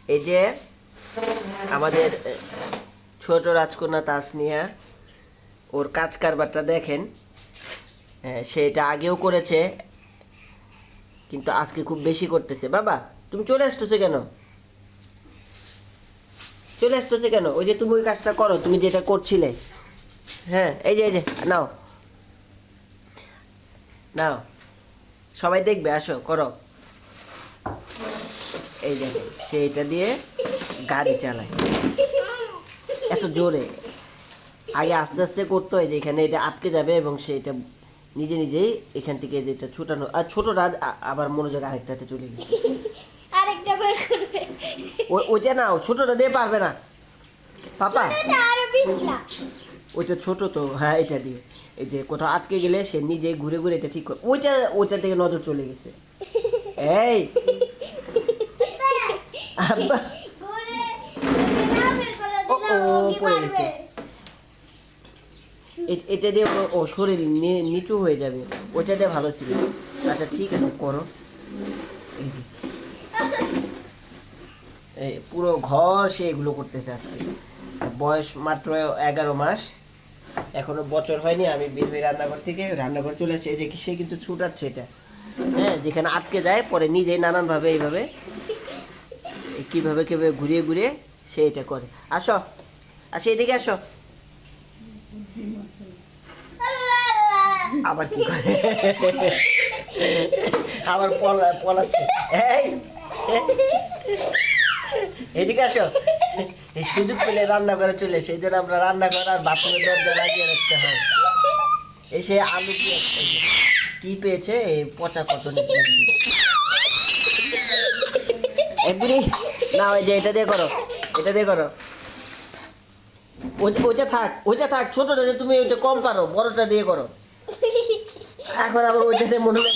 এই যে আমাদের ছোট রাজকন্যা তাসনিয়া, ওর কাজ কারবারটা দেখেন। সে এটা আগেও করেছে, কিন্তু আজকে খুব বেশি করতেছে। বাবা তুমি চলে আসতেছো কেন? চলে আসতেছে কেন? ওই যে তুমি ওই কাজটা করো, তুমি যেটা করছিলে। হ্যাঁ, এই যে নাও নাও, সবাই দেখবে, আসো করো। এই দেখো, সে এটা দিয়ে গাড়ি চালায় এত জোরে। আগে আস্তে আস্তে করতো, এই যে এখানে এটা আটকে যাবে এবং সে এটা নিজে নিজেই এখান থেকে যেটা ছুটানো। আর ছোট রাত আবার মনোযোগ আরেকটাতে চলে গেছে। আরেকটা বের করবে। ওইটা না, ছোটটা দিয়ে পারবে না পাপা। ছোটটা আরো পিছলা। ওইটা ছোট তো, হ্যাঁ এটা দিয়ে এই যে কোথাও আটকে গেলে সে নিজে ঘুরে ঘুরে এটা ঠিক করে। ওইটা থেকে নজর চলে গেছে। এই আব্বা, ঘুরে না বের করে ও দিলাম, ও ও কি পড়ে পারবে? গেছে। এটা দিয়ে ও শরীর নিচু হয়ে যাবে। ওইটা দিয়ে ভালো ছিল। আচ্ছা ঠিক আছে, করো। এই যে এই পুরো ঘর সে এগুলো করতেছে আজকে। বয়স মাত্র 11 মাস, এখনো বছর হয়নি। আমি বের হয়ে রান্নাঘর থেকে রান্নাঘর চলে আসছে, এই যে সে কিন্তু ছুটাচ্ছে এটা। হ্যাঁ, যেখানে আটকে যায় পরে নিজেই নানানভাবে এইভাবে কীভাবে কীভাবে ঘুরিয়ে ঘুরিয়ে সে এটা করে। আসো আসো, এদিকে আসো। আবার কি করে? আবার পলাচ্ছে। এই এদিকে আসো। এই সুযোগ পেলে রান্নাঘরে চলে, সেই জন্য আমরা রান্নাঘর আর বাথরুমের দরজা লাগিয়ে রাখতে হয়। এসে আলু কি পেয়েছে, এই পচা কত বুড়ি। না, ওই যে এটা দিয়ে করো, এটা দিয়ে করো। ওইটা থাক, ছোটটা দিয়ে তুমি ওইটা কম পারো, বড়টা দিয়ে করো। এখন আবার ওইটাতে মনে হয়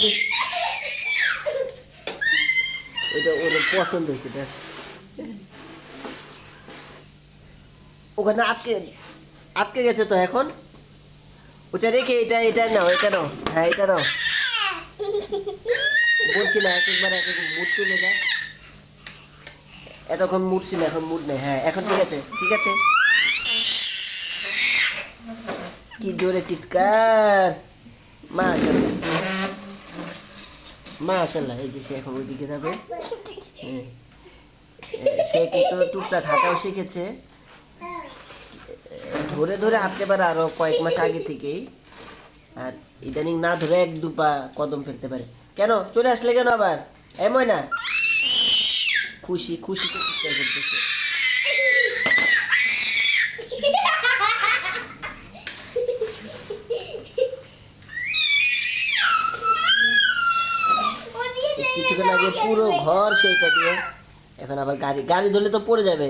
ওইটা ওর পছন্দ হয়েছে। ওখানে আটকে আটকে গেছে তো, এখন ওটা রেখে এটা নাও, এটা নাও। হ্যাঁ এটা নাও, বলছি না একবার মুড চলে যায়। এতক্ষণ মুড ছিল, এখন মুড নেই। হ্যাঁ এখন ঠিক আছে, ঠিক আছে। কি জোরে চিৎকার! মাশাআল্লাহ মাশাআল্লাহ। এই যে সে এখন ওইদিকে যাবে। সে কিন্তু টুকটাক হাঁটাও শিখেছে, ধরে ধরে হাঁটতে পারে আরো কয়েক মাস আগে থেকেই। আর ইদানিং না ধরে 1-2 পা কদম ফেলতে পারে। কেন চলে আসলে কেন আবার? এমন না, খুশি খুশি তো চিৎকার করতেছে। কিছুক্ষণ আগে পুরো ঘর সেইটা দিয়ে, এখন আবার গাড়ি ধরলে তো পড়ে যাবে।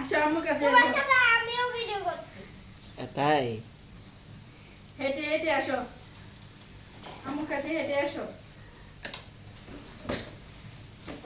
আসো আমার কাছে। তোমার সাথে আমিও ভিডিও করছি। তাই হেঁটে হেঁটে আসো, আমার কাছে হেঁটে আসো।